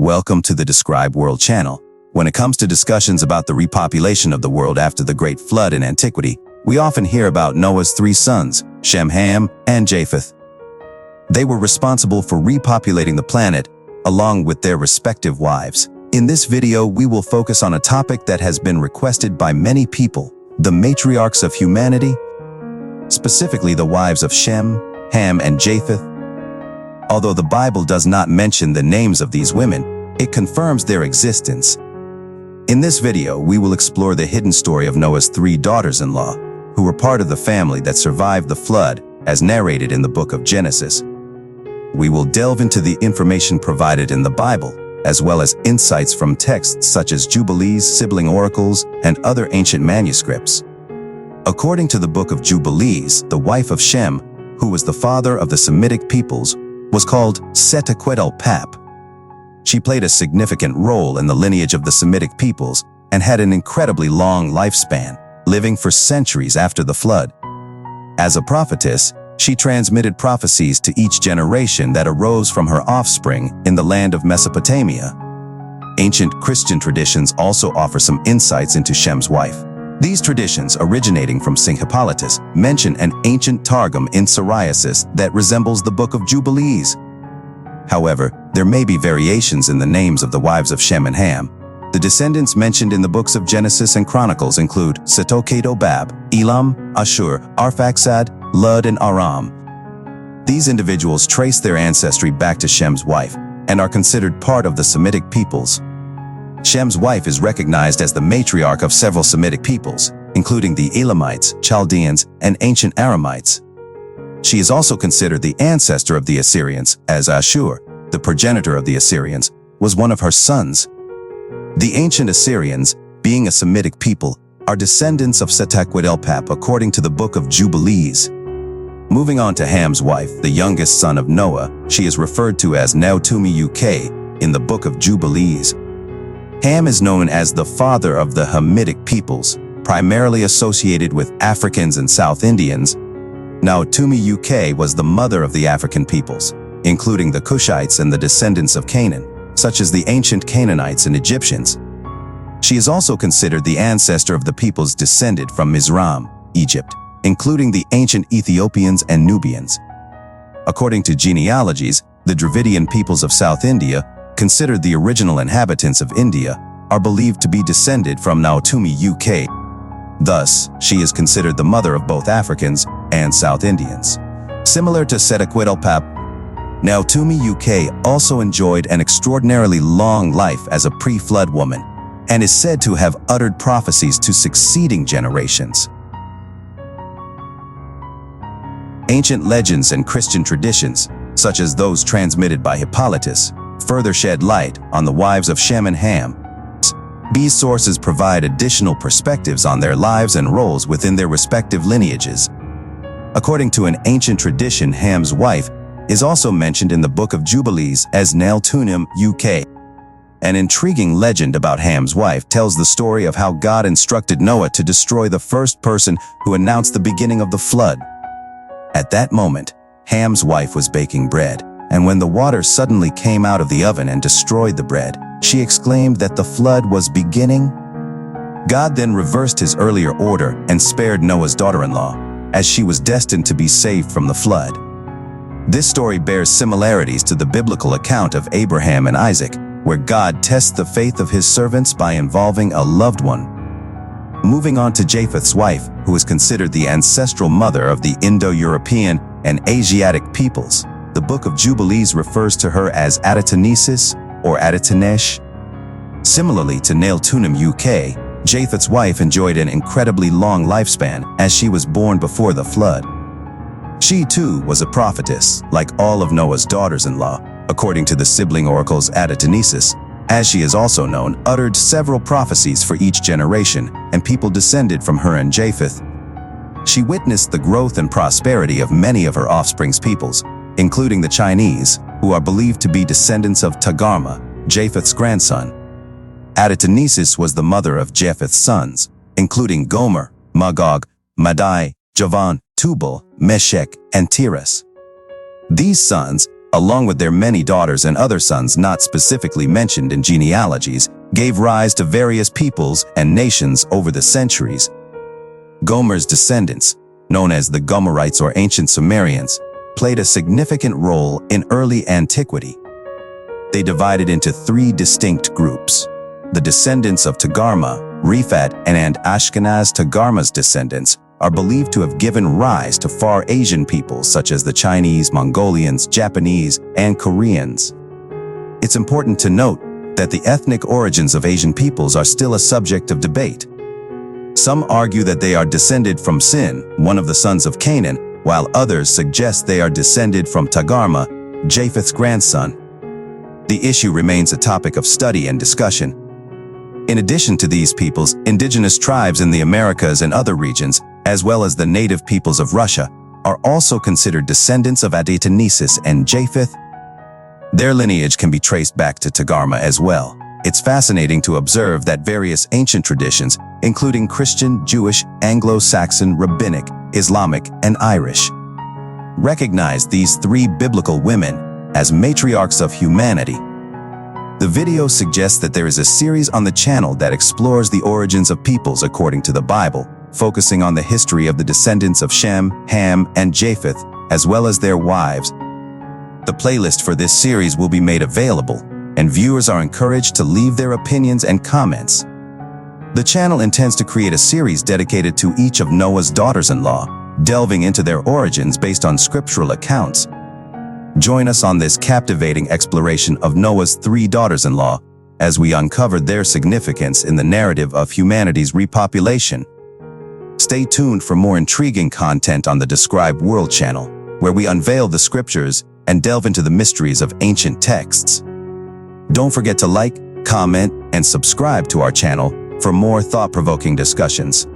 Welcome to the Described World channel. When it comes to discussions about the repopulation of the world after the Great Flood in antiquity, we often hear about Noah's three sons, Shem, Ham, and Japheth. They were responsible for repopulating the planet, along with their respective wives. In this video, we will focus on a topic that has been requested by many people, the matriarchs of humanity, specifically the wives of Shem, Ham, and Japheth. Although the Bible does not mention the names of these women, it confirms their existence. In this video, we will explore the hidden story of Noah's three daughters-in-law, who were part of the family that survived the flood, as narrated in the book of Genesis. We will delve into the information provided in the Bible, as well as insights from texts such as Jubilees, sibling oracles, and other ancient manuscripts. According to the book of Jubilees, the wife of Shem, who was the father of the Semitic peoples, was called Setaqetl-Pap. She played a significant role in the lineage of the Semitic peoples and had an incredibly long lifespan, living for centuries after the flood. As a prophetess, she transmitted prophecies to each generation that arose from her offspring in the land of Mesopotamia. Ancient Christian traditions also offer some insights into Shem's wife. These traditions, originating from St. Hippolytus, mention an ancient Targum in psoriasis that resembles the Book of Jubilees. However, there may be variations in the names of the wives of Shem and Ham. The descendants mentioned in the books of Genesis and Chronicles include Setaqetl-Bab, Elam, Ashur, Arphaxad, Lud, and Aram. These individuals trace their ancestry back to Shem's wife and are considered part of the Semitic peoples. Shem's wife is recognized as the matriarch of several Semitic peoples, including the Elamites, Chaldeans, and ancient Aramites. She is also considered the ancestor of the Assyrians, as Ashur, the progenitor of the Assyrians, was one of her sons. The ancient Assyrians, being a Semitic people, are descendants of Setaqetl-Pap according to the book of Jubilees. Moving on to Ham's wife, the youngest son of Noah, she is referred to as Naeltunim UK in the book of Jubilees. Ham is known as the father of the Hamitic peoples, primarily associated with Africans and South Indians. Naeltunim UK was the mother of the African peoples, including the Cushites and the descendants of Canaan, such as the ancient Canaanites and Egyptians. She is also considered the ancestor of the peoples descended from Mizraim, Egypt, including the ancient Ethiopians and Nubians. According to genealogies, the Dravidian peoples of South India, considered the original inhabitants of India, are believed to be descended from Naeltunim UK. Thus, she is considered the mother of both Africans and South Indians. Similar to Setaqetl-Pap, Naeltunim UK also enjoyed an extraordinarily long life as a pre-flood woman, and is said to have uttered prophecies to succeeding generations. Ancient legends and Christian traditions, such as those transmitted by Hippolytus, further shed light on the wives of Shem and Ham. These sources provide additional perspectives on their lives and roles within their respective lineages. According to an ancient tradition, Ham's wife is also mentioned in the book of Jubilees as Naeltunim UK. An intriguing legend about Ham's wife tells the story of how God instructed Noah to destroy the first person who announced the beginning of the flood. At that moment, Ham's wife was baking bread, and when the water suddenly came out of the oven and destroyed the bread, she exclaimed that the flood was beginning. God then reversed his earlier order and spared Noah's daughter-in-law, as she was destined to be saved from the flood. This story bears similarities to the biblical account of Abraham and Isaac, where God tests the faith of his servants by involving a loved one. Moving on to Japheth's wife, who is considered the ancestral mother of the Indo-European and Asiatic peoples, the book of Jubilees refers to her as Adatanesis or Attitonesis. Similarly to Naeltunim UK, Japheth's wife enjoyed an incredibly long lifespan as she was born before the flood. She too was a prophetess, like all of Noah's daughters-in-law, according to the sibling oracles Attitonesis, as she is also known, uttered several prophecies for each generation, and people descended from her and Japheth. She witnessed the growth and prosperity of many of her offspring's peoples, including the Chinese, who are believed to be descendants of Togarma, Japheth's grandson. Adatanesis was the mother of Japheth's sons, including Gomer, Magog, Madai, Javan, Tubal, Meshech, and Tiras. These sons, along with their many daughters and other sons not specifically mentioned in genealogies, gave rise to various peoples and nations over the centuries. Gomer's descendants, known as the Gomerites or ancient Sumerians, played a significant role in early antiquity. They divided into three distinct groups: the descendants of Togarma, Rifat, and Ashkenaz. Togarma's descendants are believed to have given rise to far Asian peoples such as the Chinese, Mongolians, Japanese, and Koreans. It's important to note that the ethnic origins of Asian peoples are still a subject of debate. Some argue that they are descended from Sin, one of the sons of Canaan, while others suggest they are descended from Togarma, Japheth's grandson. The issue remains a topic of study and discussion. In addition to these peoples, indigenous tribes in the Americas and other regions, as well as the native peoples of Russia, are also considered descendants of Adatanesis and Japheth. Their lineage can be traced back to Togarma as well. It's fascinating to observe that various ancient traditions, including Christian, Jewish, Anglo-Saxon, Rabbinic, Islamic, and Irish, recognize these three biblical women as matriarchs of humanity. The video suggests that there is a series on the channel that explores the origins of peoples according to the Bible, focusing on the history of the descendants of Shem, Ham, and Japheth, as well as their wives. The playlist for this series will be made available, and viewers are encouraged to leave their opinions and comments. The channel intends to create a series dedicated to each of Noah's daughters-in-law, delving into their origins based on scriptural accounts. Join us on this captivating exploration of Noah's three daughters-in-law as we uncover their significance in the narrative of humanity's repopulation. Stay tuned for more intriguing content on the Described World channel, where we unveil the scriptures and delve into the mysteries of ancient texts. Don't forget to like, comment, and subscribe to our channel for more thought-provoking discussions.